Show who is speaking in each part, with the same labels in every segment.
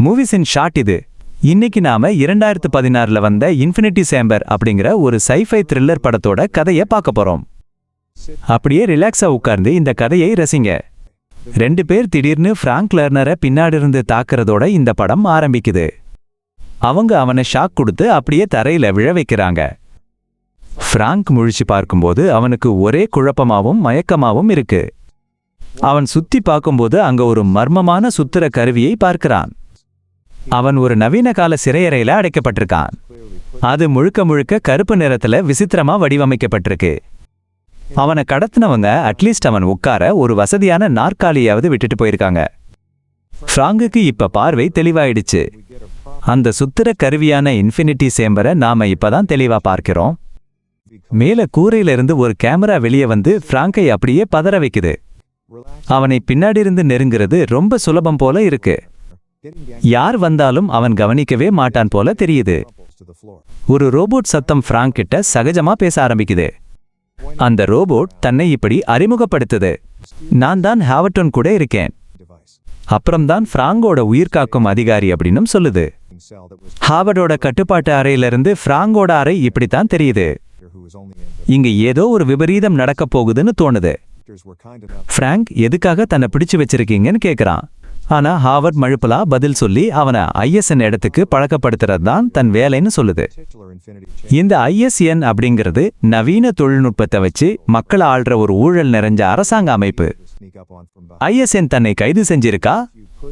Speaker 1: மூவிஸின் shot இது. இன்னைக்கு நாம 2016ல வந்த இன்ஃபினிட்டி சேம்பர் அப்படிங்கிற ஒரு சைஃபை த்ரில்லர் படத்தோட கதையை பார்க்க போறோம். அப்படியே ரிலாக்ஸா உட்கார்ந்து இந்த கதையை ரசிங்க. 2 பேர் திடீர்னு ஃப்ராங்க் லெர்னரை பின்னாடிருந்து தாக்குறதோட இந்த படம் ஆரம்பிக்குது. அவங்க அவனை ஷாக் கொடுத்து அப்படியே தரையில விழ வைக்கிறாங்க. ஃப்ராங்க் முழிச்சு பார்க்கும்போது அவனுக்கு ஒரே குழப்பமாவும் மயக்கமாவும் இருக்கு. அவன் சுத்தி பார்க்கும்போது அங்க ஒரு மர்மமான சுத்திர கருவியை பார்க்கிறான். அவன் ஒரு நவீன கால சிறையறையில அடைக்கப்பட்டிருக்கான். அது முழுக்க முழுக்க கருப்பு நிறத்துல விசித்திரமா வடிவமைக்கப்பட்டிருக்கு. அவனை கடத்தினவங்க அட்லீஸ்ட் அவன் உட்கார ஒரு வசதியான நாற்காலியாவது விட்டுட்டு போயிருக்காங்க. ஃப்ராங்குக்கு இப்ப பார்வை தெளிவாயிடுச்சு. அந்த சுத்திர கருவியான இன்ஃபினிட்டி சேம்பரை நாம இப்பதான் தெளிவா பார்க்கிறோம். மேல கூரையிலிருந்து ஒரு கேமரா வெளியே வந்து ஃப்ராங்கை அப்படியே பதற வைக்குது. அவனை பின்னாடி இருந்து நெருங்கிறது ரொம்ப சுலபம் போல இருக்கு. யார் வந்தாலும் அவன் கவனிக்கவே மாட்டான் போல தெரியுது. ஒரு ரோபோட் சத்தம் ஃப்ராங்க் கிட்ட சகஜமா பேச ஆரம்பிக்குது. அந்த ரோபோட் தன்னை இப்படி அறிமுகப்படுத்துது. நான் தான் ஹாவர்டன் கூட இருக்கேன். அப்புறம்தான் ஃப்ராங்கோட உயிர்காக்கும் அதிகாரி அப்படின்னும் சொல்லுது. ஹாவர்டோட கட்டுப்பாட்டு அறையிலிருந்து ஃப்ராங்கோட அறை இப்படித்தான் தெரியுது. இங்க ஏதோ ஒரு விபரீதம் நடக்க போகுதுன்னு தோணுது. ஃப்ராங்க் எதுக்காக தன்னை பிடிச்சு வச்சிருக்கீங்கன்னு கேக்குறான். ஆனா ஹாவர்ட் மழுப்பலா பதில் சொல்லி அவனை ISN இடத்துக்கு பழக்கப்படுத்துறது தான் தன் வேலைன்னு சொல்லுது. இந்த ISN அப்படிங்கிறது நவீன தொழில்நுட்பத்தை வச்சு மக்களை ஆள்ற ஒரு ஊழல் நிறைஞ்ச அரசாங்க அமைப்பு. ISN தன்னை கைது செஞ்சிருக்கா?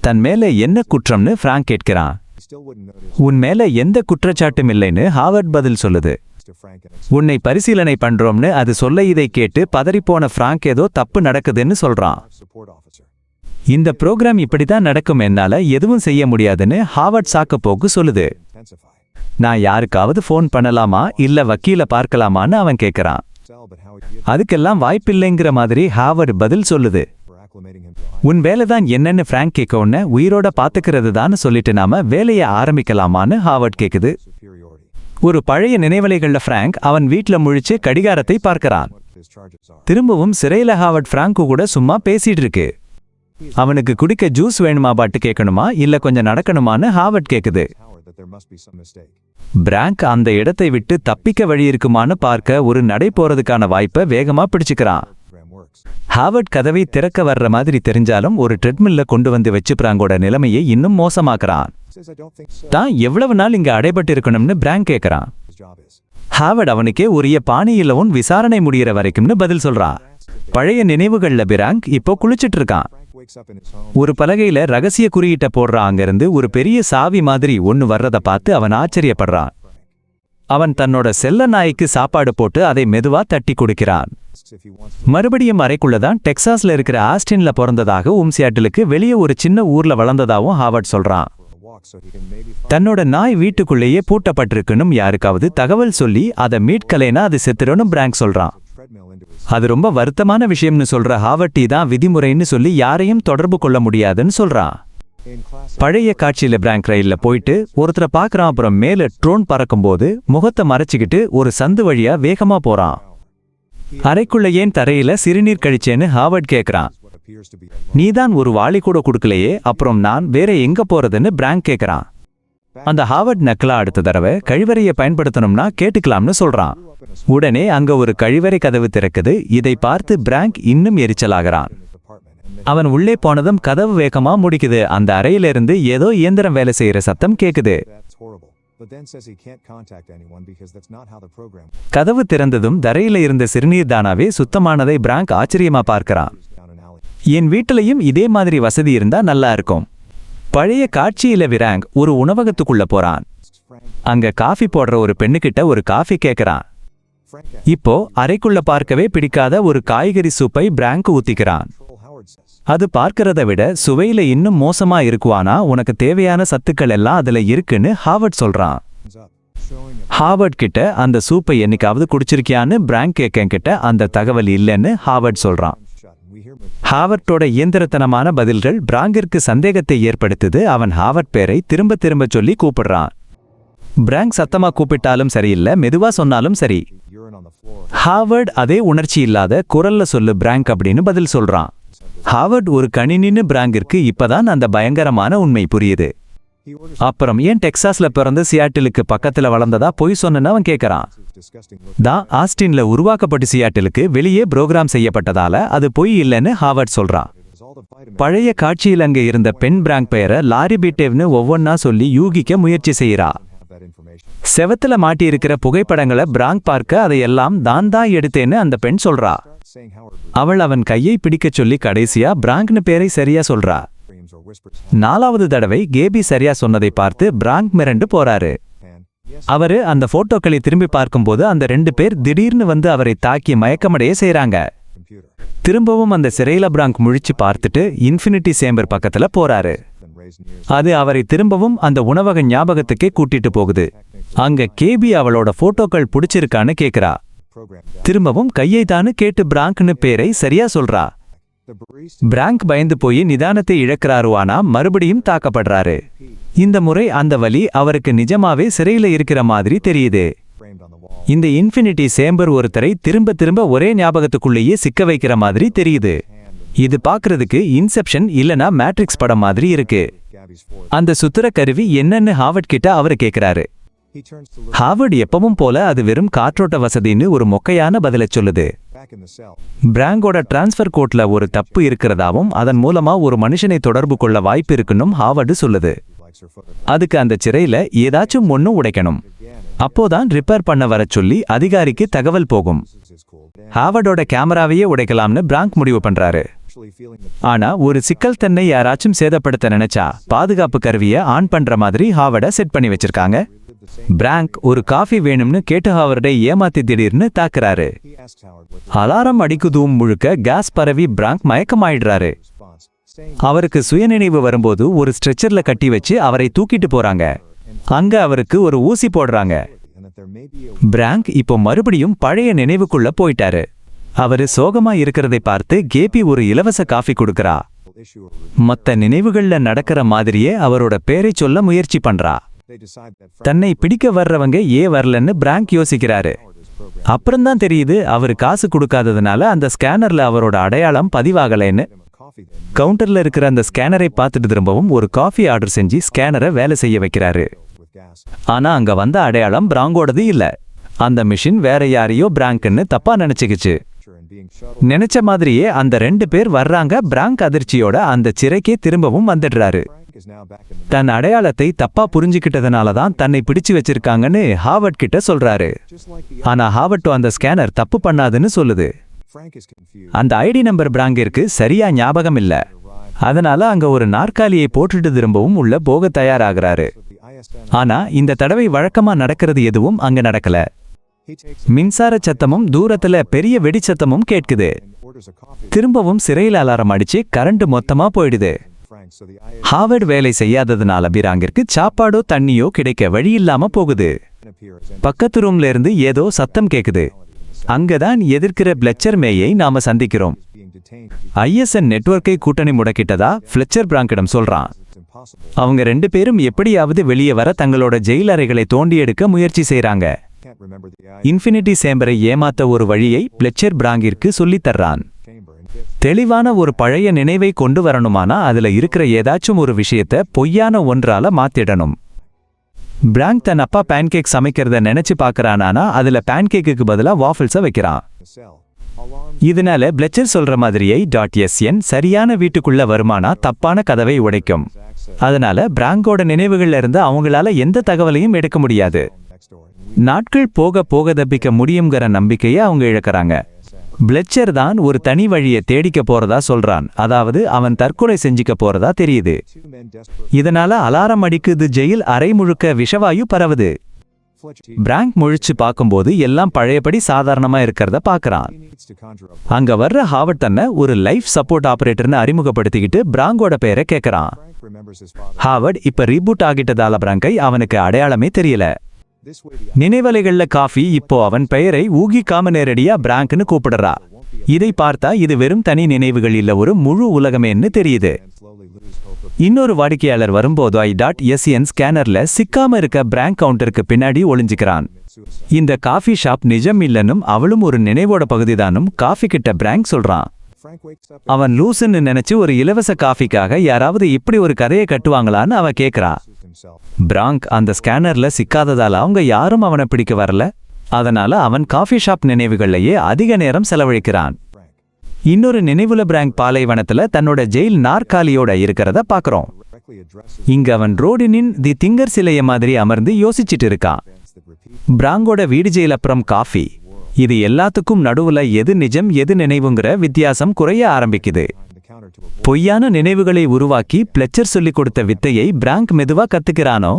Speaker 1: தன் மேல என்ன குற்றம்னு ஃப்ராங்க் கேட்கிறான். உன் மேல எந்த குற்றச்சாட்டும் இல்லைன்னு ஹாவர்ட் பதில் சொல்லுது. உன்னை பரிசீலனை பண்றோம்னு அது சொல்ல இதை கேட்டு பதறிப்போன ஃப்ராங்க் ஏதோ தப்பு நடக்குதுன்னு சொல்றான். இந்த ப்ரோக்ராம் இப்படிதான் நடக்கும், என்னால எதுவும் செய்ய முடியாதுன்னு ஹாவர்ட் சாக்கப்போக்கு சொல்லுது. நான் யாருக்காவது ஃபோன் பண்ணலாமா இல்ல வக்கீல பார்க்கலாமான்னு அவன் கேட்கறான். அதுக்கெல்லாம் வாய்ப்பில்லைங்கிற மாதிரி ஹாவர்ட் பதில் சொல்லுது. உன் வேலைதான் என்னன்னு ஃப்ராங்க் கேட்க உடனே உயிரோட பாத்துக்கிறது தான் சொல்லிட்டு நாம வேலையை ஆரம்பிக்கலாமான்னு ஹாவர்ட் கேக்குது. ஒரு பழைய நினைவலைகள்ல ஃப்ராங்க் அவன் வீட்டுல முழிச்சு கடிகாரத்தை பார்க்கறான். திரும்பவும் சிறையில ஹாவர்ட் ஃப்ராங்கு கூட சும்மா பேசிட்டு இருக்கு. அவனுக்கு குடிக்க ஜூஸ் வேணுமா பாட்டு கேட்கணுமா இல்ல கொஞ்சம் நடக்கணுமான்னு ஹாவர்ட் கேக்குது. பிராங்க் அந்த இடத்தை விட்டு தப்பிக்க வழி இருக்குமான்னு பார்க்க ஒரு நடை போறதுக்கான வாய்ப்பை வேகமா பிடிச்சுக்கிறான். ஹாவர்ட் கதவை திறக்க வர்ற மாதிரி தெரிஞ்சாலும் ஒரு ட்ரெட்மில்ல கொண்டு வந்து வச்சு பிராங்கோட நிலைமையை இன்னும் மோசமாக்குறான். தான் எவ்வளவு நாள் இங்க அடைபட்டு இருக்கணும்னு பிராங்க் கேட்கறான். ஹாவர்ட் அவனுக்கே உரிய பாணியிலவும் விசாரணை முடிகிற வரைக்கும்னு பதில் சொல்றான். பழைய நினைவுகள்ல பிராங்க் இப்போ குளிச்சிட்டு இருக்கான். ஒரு பலகையில ரகசிய குறியீட்ட போடுறான். அங்கிருந்து ஒரு பெரிய சாவி மாதிரி ஒன்னு வர்றத பார்த்து அவன் ஆச்சரியப்படுறான். அவன் தன்னோட செல்ல நாய்க்கு சாப்பாடு போட்டு அதை மெதுவா தட்டி கொடுக்கிறான். மறுபடியும் அறைக்குள்ளதான் டெக்சாஸ்ல இருக்கிற ஆஸ்டின்ல பிறந்ததாக சியாட்டிலுக்கு வெளியே ஒரு சின்ன ஊர்ல வளர்ந்ததாகவும் ஹாவர்ட் சொல்றான். தன்னோட நாய் வீட்டுக்குள்ளேயே பூட்டப்பட்டிருக்குன்னு யாருக்காவது தகவல் சொல்லி அதை மீட்கலைனா அது செத்துறன்னு பிராங்க் சொல்றான். அது ரொம்ப வருத்தமான விஷயம்னு சொல்ற ஹாவர்ட் தான் விதிமுறைன்னு சொல்லி யாரையும் தொடர்பு கொள்ள முடியாதுன்னு சொல்றான். பழைய காட்சியில பிராங்க் ரயில்ல போயிட்டு ஒருத்தரை பாக்குறான். அப்புறம் மேல ட்ரோன் பறக்கும்போது முகத்தை மறைச்சுக்கிட்டு ஒரு சந்து வழியா வேகமா போறான். அறைக்குள்ள ஏன் தரையில சிறுநீர் கழிச்சேன்னு ஹாவர்ட் கேக்குறான். நீதான் ஒரு வாளி கூட கொடுக்கலையே, அப்புறம் நான் வேற எங்க போறதுன்னு பிராங்க் கேக்குறான். அந்த ஹாவர்ட் நக்கலா அடுத்த தடவை கழிவறையை பயன்படுத்தணும்னா கேட்டுக்கலாம்னு சொல்றான். உடனே அங்க ஒரு கழிவறை கதவு திறக்குது. இதை பார்த்து பிராங்க் இன்னும் எரிச்சலாகிறான். அவன் உள்ளே போனதும் கதவு வேகமா முடிக்குது. அந்த அறையிலிருந்து ஏதோ இயந்திரம் வேலை செய்யற சத்தம் கேக்குது. கதவு திறந்ததும் தரையில இருந்த சிறுநீர் தானாவே சுத்தமானதை பிராங்க் ஆச்சரியமா பார்க்கிறான். என் வீட்டிலையும் இதே மாதிரி வசதி இருந்தா நல்லா இருக்கும். பழைய காட்சியில பிராங்க் ஒரு உணவகத்துக்குள்ள போறான். அங்க காஃபி போடுற ஒரு பெண்ணுகிட்ட ஒரு காஃபி கேக்குறான். இப்போ அறைக்குள்ள பார்க்கவே பிடிக்காத ஒரு காய்கறி சூப்பை பிராங்க் ஊத்திக்கிறான். அது பார்க்கறத விட சுவையில இன்னும் மோசமா இருக்குவானா, உனக்கு தேவையான சத்துக்கள் எல்லாம் அதுல இருக்குன்னு ஹாவர்ட் சொல்றான். ஹாவர்ட் கிட்ட அந்த சூப்பை என்னைக்காவது குடிச்சிருக்கியான்னு பிராங்க் கேட்கிட்ட அந்த தகவல் இல்லைன்னு ஹாவர்ட் சொல்றான். ஹாவர்ட்டோட இயந்திரத்தனமான பதில்கள் பிராங்கிற்கு சந்தேகத்தை ஏற்படுத்துது. அவன் ஹாவர்ட் பேரை திரும்ப திரும்ப சொல்லி கூப்பிடுறான். பிராங்க் சத்தமா கூப்பிட்டாலும் சரியில்லை, மெதுவா சொன்னாலும் சரி. ஹாவர்ட் அதே உணர்ச்சி இல்லாத குரல்ல சொல்லு பிராங்க் அப்படின்னு பதில் சொல்றான். ஹாவர்ட் ஒரு கணினின்னு பிராங்கிற்கு இப்பதான் அந்த பயங்கரமான உண்மை புரியுது. அப்புறம் ஏன் டெக்சாஸ்ல பிறந்து சியாட்டிலுக்கு பக்கத்துல வளர்ந்ததா பொய் சொன்னேன்னு அவன் கேட்கறான். ஆஸ்டின்ல உருவாக்கப்பட்ட சியாட்டிலுக்கு வெளியே புரோகிராம் செய்யப்பட்டதால அது பொய் இல்லைன்னு ஹாவர்ட் சொல்றான். பழைய காட்சியில் அங்க இருந்த பெண் பிராங்க் பெயரை லாரி பீட்டேவ்னு ஒவ்வொன்னா சொல்லி யூகிக்க முயற்சி செய்யறா. செவத்துல மாட்டி இருக்கிற புகைப்படங்களை பிராங்க் பார்க்க அதையெல்லாம் தான் எடுத்தேன்னு அந்த பெண் சொல்றா. அவள் அவன் கையை பிடிக்கச் சொல்லி கடைசியா பிராங்க்னு பேரை சரியா சொல்றா. 4வது தடவை கேபி சரியா சொன்னதை பார்த்து பிராங்க் மிரண்டு போறாரு. அவரு அந்த போட்டோக்களை திரும்பி பார்க்கும்போது அந்த 2 பேர் திடீர்னு வந்து அவரை தாக்கி மயக்கமடைய செய்றாங்க. திரும்பவும் அந்த சிறையில பிராங்க் முழிச்சு பார்த்துட்டு இன்ஃபினிட்டி சேம்பர் பக்கத்துல போறாரு. அது அவரை திரும்பவும் அந்த உணவக ஞாபகத்துக்கே கூட்டிட்டு போகுது. அங்க கேபி அவளோட போட்டோக்கள் பிடிச்சிருக்கான்னு கேக்குறா. திரும்பவும் கையை தானு கேட்டு பிராங்க்னு பேரை சரியா சொல்றா. பிராங்க் பயந்து போய் நிதானத்தை இழக்கிறாரு. ஆனா மறுபடியும் தாக்கப்படுறாரு. இந்த முறை அந்த வலி அவருக்கு நிஜமாவே சிறையில இருக்கிற மாதிரி தெரியுது. இந்த இன்ஃபினிட்டி சேம்பர் ஒருத்தரை திரும்ப திரும்ப ஒரே ஞாபகத்துக்குள்ளேயே சிக்க வைக்கிற மாதிரி தெரியுது. இது பாக்குறதுக்கு இன்செப்ஷன் இல்லனா மேட்ரிக்ஸ் படம் மாதிரி இருக்கு. அந்த சுத்துற கருவி என்னன்னு ஹாவர்ட் கிட்ட அவரு கேக்குறாரு. ஹாவர்ட் எப்பவும் போல அது வெறும் காற்றோட்ட வசதின்னு ஒரு மொக்கையான பதில சொல்லுது. பிராங்கோட டிரான்ஸ்பர் கோட்ல ஒரு தப்பு இருக்கிறதாவும் அதன் மூலமா ஒரு மனுஷனை தொடர்பு கொள்ள வாய்ப்பு இருக்குன்னும் ஹாவர்டு சொல்லுது. அதுக்கு அந்த சிறையில ஏதாச்சும் ஒண்ணு உடைக்கணும். அப்போதான் ரிப்பேர் பண்ண வர சொல்லி அதிகாரிக்கு தகவல் போகும். ஹாவர்டோட கேமராவையே உடைக்கலாம்னு பிராங்க் முடிவு பண்றாரு. ஆனா ஒரு சிக்கல் தன்னை யாராச்சும் சேதப்படுத்த நினைச்சா பாதுகாப்பு கருவியை ஆன் பண்ற மாதிரி ஹாவர்ட செட் பண்ணி வச்சிருக்காங்க. பிராங்க் ஒரு காஃபி வேணும்னு கேட்டு ஹாவர்டை ஏமாத்தி திடீர்னு தாக்குறாரு. அலாரம் அடிக்குதும் முழுக்க கேஸ் பரவி பிராங்க் மயக்கமாயிடுறாரு. அவருக்கு சுயநினைவு வரும்போது ஒரு ஸ்ட்ரெச்சர்ல கட்டி வச்சு அவரை தூக்கிட்டு போறாங்க. அங்க அவருக்கு ஒரு ஊசி போடுறாங்க. பிராங்க் இப்போ மறுபடியும் பழைய நினைவுக்குள்ள போயிட்டாரு. அவரு சோகமா இருக்கிறதை பார்த்து கேபி ஒரு இலவச காஃபி கொடுக்கறா. மத்த நினைவுகள்ல நடக்கிற மாதிரியே அவரோட பேரை சொல்ல முயற்சி பண்றா. தன்னை பிடிக்க வர்றவங்க வரலன்னு பிராங்க் யோசிக்கிறாரு. அப்புறம்தான் தெரியுது அவரு காசு கொடுக்காததுனால அந்த ஸ்கேனர்ல அவரோட அடையாளம் பதிவாகலைன்னு. கவுண்டர்ல இருக்கிற அந்த ஸ்கேனரை பார்த்துட்டு திரும்பவும் ஒரு காஃபி ஆர்டர் செஞ்சு ஸ்கேனரை வேலை செய்ய வைக்கிறாரு. ஆனா அங்க வந்த அடையாளம் பிராங்கோடது இல்ல. அந்த மிஷின் வேற யாரையோ பிராங்க்னு தப்பா நினைச்சுக்கிச்சு. நினைச்ச மாதிரியே அந்த 2 பேர் வர்றாங்க. பிராங்க் அதிர்ச்சியோட அந்த சிறைக்கே திரும்பவும் வந்துடுறாரு. தன் அடையாளத்தை தப்பா புரிஞ்சுக்கிட்டதுனாலதான் தன்னை பிடிச்சு வச்சிருக்காங்கன்னு ஹாவர்ட் கிட்ட சொல்றாரு. ஆனா ஹாவர்ட் அந்த ஸ்கேனர் தப்பு பண்ணாதுன்னு சொல்லுது. அந்த ஐடி நம்பர் பிராங்கிற்கு சரியா ஞாபகம் இல்ல. அதனால அங்க ஒரு நாற்காலியை போட்டுட்டு திரும்பவும் உள்ள போக தயாராகிறாரு. ஆனா இந்த தடவை வழக்கமா நடக்கிறது எதுவும் அங்க நடக்கல. மின்சார சத்தமும் தூரத்துல பெரிய வெடிச்சத்தமும் கேட்குது. திரும்பவும் சிறையில் அலாரம் அடிச்சு கரண்ட் மொத்தமா போயிடுது. ஹாவர்ட் வேலை செய்யாததுனால பிராங்கிற்கு சாப்பாடோ தண்ணியோ கிடைக்க வழி இல்லாம போகுது. பக்கத்து ரூம்ல இருந்து ஏதோ சத்தம் கேக்குது. அங்கதான் எதிர்க்கிற பிளெச்சர் மேயை நாம சந்திக்கிறோம். ISN நெட்வொர்க்கை கூட்டணி முடக்கிட்டதா ஃபிளெச்சர் பிராங்கிடம் சொல்றான். அவங்க 2 பேரும் எப்படியாவது வெளியே வர தங்களோட ஜெயில் அறைகளை தோண்டி எடுக்க முயற்சி செய்றாங்க. இன்ஃபினிட்டி சேம்பரை ஏமாத்த ஒரு வழியை பிளெச்சர் பிராங்கிற்கு சொல்லித் தர்றான். தெளிவான ஒரு பழைய நினைவை கொண்டு வரணுமானா அதுல இருக்கிற ஏதாச்சும் ஒரு விஷயத்த பொய்யான ஒன்றால மாத்திடணும். பிராங்க் தன் அப்பா பேன்கேக் சமைக்கிறத நினைச்சு பாக்குறானா அதுல பேன்கேக்கு பதிலா வாஃபிள்ஸ வைக்கிறான். இதனால பிளெச்சர் சொல்ற மாதிரியே .SN சரியான வீட்டுக்குள்ள வருமானா தப்பான கதவை உடைக்கும். அதனால பிராங்கோட நினைவுகள்ல இருந்து அவங்களால எந்த தகவலையும் எடுக்க முடியாது. நாட்கள் போக போக தப்பிக்க முடியுங்கிற நம்பிக்கையை அவங்க இழக்கிறாங்க. பிளெச்சர் தான் ஒரு தனி வழியை தேடிக்க போறதா சொல்றான். அதாவது அவன் தற்கொலை செஞ்சுக்க போறதா தெரியுது. இதனால அலாரம் அடிக்குது. ஜெயில் அறை முழுக்க விஷவாயு பரவுது. பிராங்க் முழிச்சு பார்க்கும்போது எல்லாம் பழையபடி சாதாரணமா இருக்கிறத பாக்குறான். அங்க வர்ற ஹாவர்ட் தன்னை ஒரு லைஃப் சப்போர்ட் ஆபரேட்டர்னு அறிமுகப்படுத்திக்கிட்டு பிராங்கோட பெயரை கேட்கறான். ஹாவர்ட் இப்ப ரீபூட் ஆகிட்டதால பிராங்கை அவனுக்கு அடையாளமே தெரியல. நினைவலைகள்ல காஃபி இப்போ அவன் பெயரை ஊகிக்காம நேரடியா பிராங்க்னு கூப்பிடுறா. இதை பார்த்தா இது வெறும் தனி நினைவுகள் இல்ல, ஒரு முழு உலகமேன்னு தெரியுது. இன்னொரு வாடிக்கையாளர் வரும்போது .SN ஸ்கேனர்ல சிக்காம இருக்க பிராங்க் கவுண்டருக்கு பின்னாடி ஒளிஞ்சுக்கிறான். இந்த காஃபி ஷாப் நிஜம் இல்லைன்னும் அவளும் ஒரு நினைவோட பகுதிதானும் காஃபி கிட்ட பிராங்க் சொல்றான். அவன் லூசுன்னு நினைச்சு ஒரு இலவச காஃபிக்காக யாராவது இப்படி ஒரு கதையை கட்டுவாங்களான்னு அவ கேக்குறா. பிராங்க் அந்த ஸ்கேனர்ல சிக்காததால அவங்க யாரும் அவனை பிடிக்க வரல. அதனால அவன் காஃபி ஷாப் நினைவுகள்லயே அதிக நேரம் செலவழிக்கிறான். இன்னொரு நினைவுல பிராங்க் பாலைவனத்துல தன்னோட ஜெயில் நாற்காலியோட இருக்கிறத பாக்குறோம். இங்க அவன் ரோடினின் தி திங்கர் சிலைய மாதிரி அமர்ந்து யோசிச்சுட்டு இருக்கான். பிராங்கோட வீடு ஜெயில் அப்புறம் காஃபி, இது எல்லாத்துக்கும் நடுவுல எது நிஜம் எது நினைவுங்கிற வித்தியாசம் குறைய ஆரம்பிக்குது. பொய்யான நினைவுகளை உருவாக்கி பிளெச்சர் சொல்லிக் கொடுத்த வித்தையை பிராங்க் மெதுவா கத்துக்கிறானோ.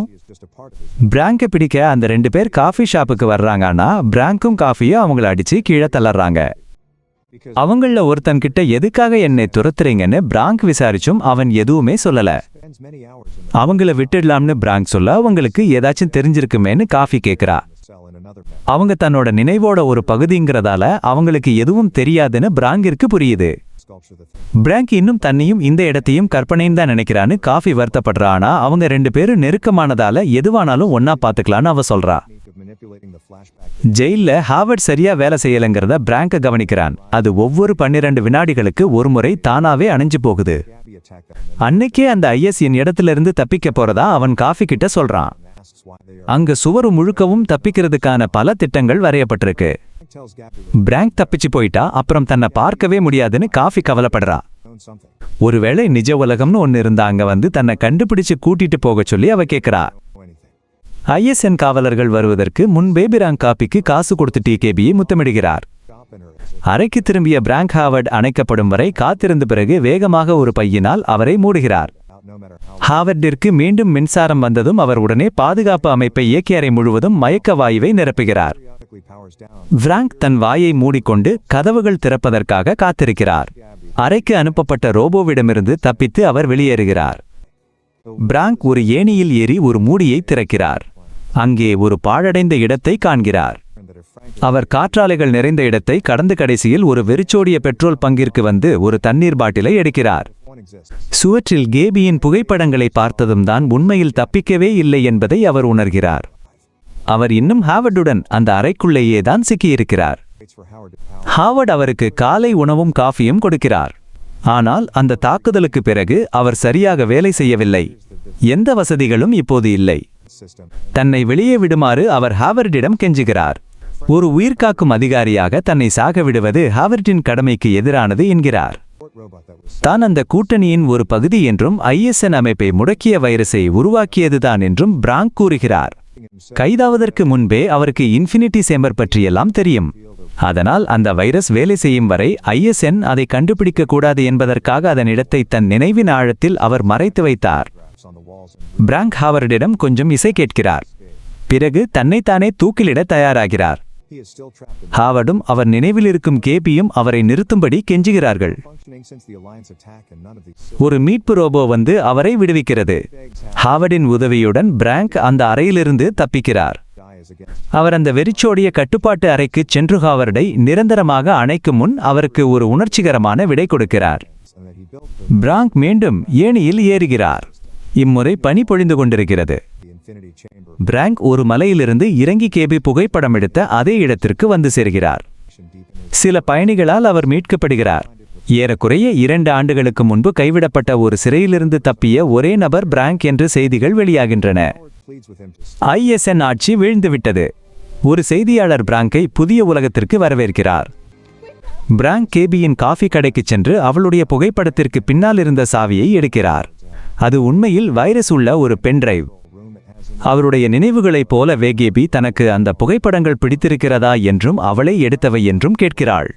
Speaker 1: பிராங்கை பிடிக்க அந்த 2 பேர் காஃபி ஷாப்புக்கு வர்றாங்கன்னா பிராங்கும் காஃபியும் அவங்கள அடிச்சு கீழே தள்ளறாங்க. அவங்கள ஒருத்தன் கிட்ட எதுக்காக என்னை துரத்துறீங்கன்னு பிராங்க் விசாரிச்சும் அவன் எதுவுமே சொல்லல. அவங்கள விட்டுடலாம்னு பிராங்க் சொல்ல அவங்களுக்கு ஏதாச்சும் தெரிஞ்சிருக்குமேன்னு காஃபி கேக்குறா. அவங்க தன்னோட நினைவோட ஒரு பகுதிங்கிறதால அவங்களுக்கு எதுவும் தெரியாதுன்னு பிராங்கிற்கு புரியுது. பிராங்க் இன்னும் தன்னையும் இந்த இடத்தையும் கற்பனைன்னு தான் நினைக்கிறான்னு காஃபி வருத்தப்படுறானா. அவங்க 2 பேரும் நெருக்கமானதால எதுவானாலும் ஒன்னா பாத்துக்கலான்னு அவ சொல்றா. ஜெயில்ல ஹாவர்ட் சரியா வேலை செய்யலங்கிறத பிராங்க கவனிக்கிறான். அது ஒவ்வொரு 12 வினாடிகளுக்கு ஒரு முறை தானாவே அணைஞ்சு போகுது. அன்னைக்கே அந்த ஐஎஸ் என் இடத்துல இருந்து தப்பிக்க போறதா அவன் காஃபி கிட்ட சொல்றான். அங்க சுவரு முழுக்கவும் தப்பிக்கிறதுக்கான பல திட்டங்கள் வரையப்பட்டிருக்கு. பிராங்க் தப்பிச்சு போயிட்டா அப்புறம் தன்னை பார்க்கவே முடியாதுன்னு காஃபி கவலைப்படுறா. ஒருவேளை நிஜ உலகம்னு ஒன்னு இருந்தா அங்க வந்து தன்னை கண்டுபிடிச்சு கூட்டிட்டு போக சொல்லி அவ கேக்குறா. ஐஎஸ்என் காவலர்கள் வருவதற்கு முன்பே பிராங்க் காப்பிக்கு காசு கொடுத்து டிகேபியை முத்தமிடுகிறார். அறைக்கு திரும்பிய பிராங்க் ஹாவர்ட் அணைக்கப்படும் வரை காத்திருந்த பிறகு வேகமாக ஒரு பையினால் அவரை மூடுகிறார். ஹாவர்டிற்கு மீண்டும் மின்சாரம் வந்ததும் அவர் உடனே பாதுகாப்பு அமைப்பை இயக்கி அறை முழுவதும் மயக்க வாயுவை நிரப்புகிறார். பிராங்க் தன் வாயை மூடிக்கொண்டு கதவுகள் திறப்பதற்காக காத்திருக்கிறார். அறைக்கு அனுப்பப்பட்ட ரோபோவிடமிருந்து தப்பித்து அவர் வெளியேறுகிறார். பிராங்க் ஒரு ஏணியில் ஏறி ஒரு மூடியை திறக்கிறார். அங்கே ஒரு பாழடைந்த இடத்தை காண்கிறார். அவர் காற்றாலைகள் நிறைந்த இடத்தை கடந்து கடைசியில் ஒரு வெறிச்சோடிய பெட்ரோல் பங்கிற்கு வந்து ஒரு தண்ணீர் பாட்டிலை எடுக்கிறார். சுவற்றில் கேபியின் புகைப்படங்களை பார்த்ததும் தான் உண்மையில் தப்பிக்கவே இல்லை என்பதை அவர் உணர்கிறார். அவர் இன்னும் ஹாவர்டுடன் அந்த அறைக்குள்ளேயே தான் சிக்கியிருக்கிறார். ஹாவர்ட் அவருக்கு காலை உணவும் காஃபியும் கொடுக்கிறார். ஆனால் அந்த தாக்குதலுக்கு பிறகு அவர் சரியாக வேலை செய்யவில்லை. எந்த வசதிகளும் இப்போது இல்லை. தன்னை வெளியே விடுமாறு அவர் ஹாவர்டிடம் கெஞ்சுகிறார். ஒரு உயிர்காக்கும் அதிகாரியாக தன்னை சாக விடுவது ஹாவர்டின் கடமைக்கு எதிரானது என்கிறார். தான் அந்த கூட்டணியின் ஒரு பகுதி என்றும் ஐஎஸ்என் அமைப்பை முடக்கிய வைரஸை உருவாக்கியதுதான் என்றும் பிராங்க் கூறுகிறார். கைதாவதற்கு முன்பே அவருக்கு இன்ஃபினிட்டி சேம்பர் பற்றியெல்லாம் தெரியும். அதனால் அந்த வைரஸ் வேலை செய்யும் வரை ஐஎஸ்என் அதை கண்டுபிடிக்க கூடாது என்பதற்காக அதன் இடத்தை தன் நினைவின் ஆழத்தில் அவர் மறைத்து வைத்தார். பிராங்க் ஹாவர்டிடம் கொஞ்சம் இசை கேட்கிறார். பிறகு தன்னைத்தானே தூக்கிலிட தயாராகிறார். ஹாவர்டும் அவர் நினைவில் இருக்கும் கேபியும் அவரை நிறுத்தும்படி கெஞ்சுகிறார்கள். ஒரு மீட்பு ரோபோ வந்து அவரை விடுவிக்கிறது. ஹாவர்டின் உதவியுடன் பிராங்க் அந்த அறையிலிருந்து தப்பிக்கிறார். அவர் அந்த வெறிச்சோடிய கட்டுப்பாட்டு அறைக்கு சென்று ஹாவர்டை நிரந்தரமாக அணைக்கும் முன் அவருக்கு ஒரு உணர்ச்சிகரமான விடை கொடுக்கிறார். பிராங்க் மீண்டும் ஏணியில் ஏறுகிறார். இம்முறை பனி பொழிந்து கொண்டிருக்கிறது. பிராங்க் ஒரு மலையிலிருந்து இறங்கி கேபி புகைப்படம் எடுத்த அதே இடத்திற்கு வந்து சேர்கிறார். சில பயணிகளால் அவர் மீட்கப்படுகிறார். ஏறக்குறைய 2 ஆண்டுகளுக்கு முன்பு கைவிடப்பட்ட ஒரு சிறையிலிருந்து தப்பிய ஒரே நபர் பிராங்க் என்று செய்திகள் வெளியாகின்றன. ஐஎஸ்என் ஆட்சி வீழ்ந்துவிட்டது. ஒரு செய்தியாளர் பிராங்கை புதிய உலகத்திற்கு வரவேற்கிறார். பிராங்க் கேபியின் காஃபி கடைக்கு சென்று அவளுடைய புகைப்படத்திற்கு பின்னால் இருந்த சாவியை எடுக்கிறார். அது உண்மையில் வைரஸ் உள்ள ஒரு பென்டிரைவ். அவருடைய நினைவுகளைப் போல கேபி தனக்கு அந்த புகைப்படங்கள் பிடித்திருக்கிறதா என்றும் அவளை எடுத்தவை என்றும் கேட்கிறாள்.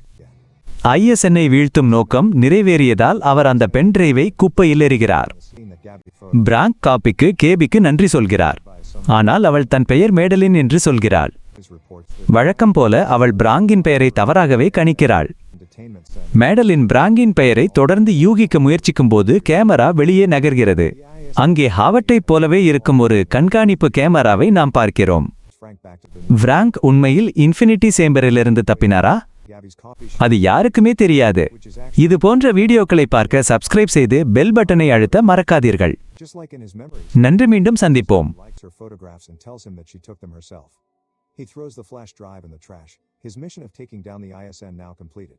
Speaker 1: ஐஎஸ்என்னை வீழ்த்தும் நோக்கம் நிறைவேறியதால் அவர் அந்த பென்டிரைவை குப்பையில் எறிகிறார். பிராங்க் காப்பிக்கு கேபிக்கு நன்றி சொல்கிறார். ஆனால் அவள் தன் பெயர் மேடலின் என்று சொல்கிறாள். வழக்கம் போல அவள் பிராங்கின் பெயரை தவறாகவே கணிக்கிறாள். மேடலின் பிராங்கின் பெயரை தொடர்ந்து யூகிக்க முயற்சிக்கும் போது கேமரா வெளியே நகர்கிறது. அங்கே ஹாவர்டைப் போலவே இருக்கும் ஒரு கண்காணிப்பு கேமராவை நாம் பார்க்கிறோம். பிராங்க் உண்மையில் இன்ஃபினிட்டி சேம்பரிலிருந்து தப்பினாரா? அது யாருக்குமே தெரியாது. இது போன்ற வீடியோக்களை பார்க்க சப்ஸ்கிரைப் செய்து பெல் பட்டனை அழுத்த மறக்காதீர்கள். நன்றி, மீண்டும் சந்திப்போம்.
Speaker 2: He throws the flash drive in the trash. His mission of taking down the ISN now completed.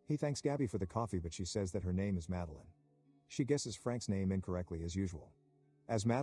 Speaker 2: He thanks Gabby for the coffee, but she says that her name is Madeline. She guesses Frank's name incorrectly as usual. As Madeline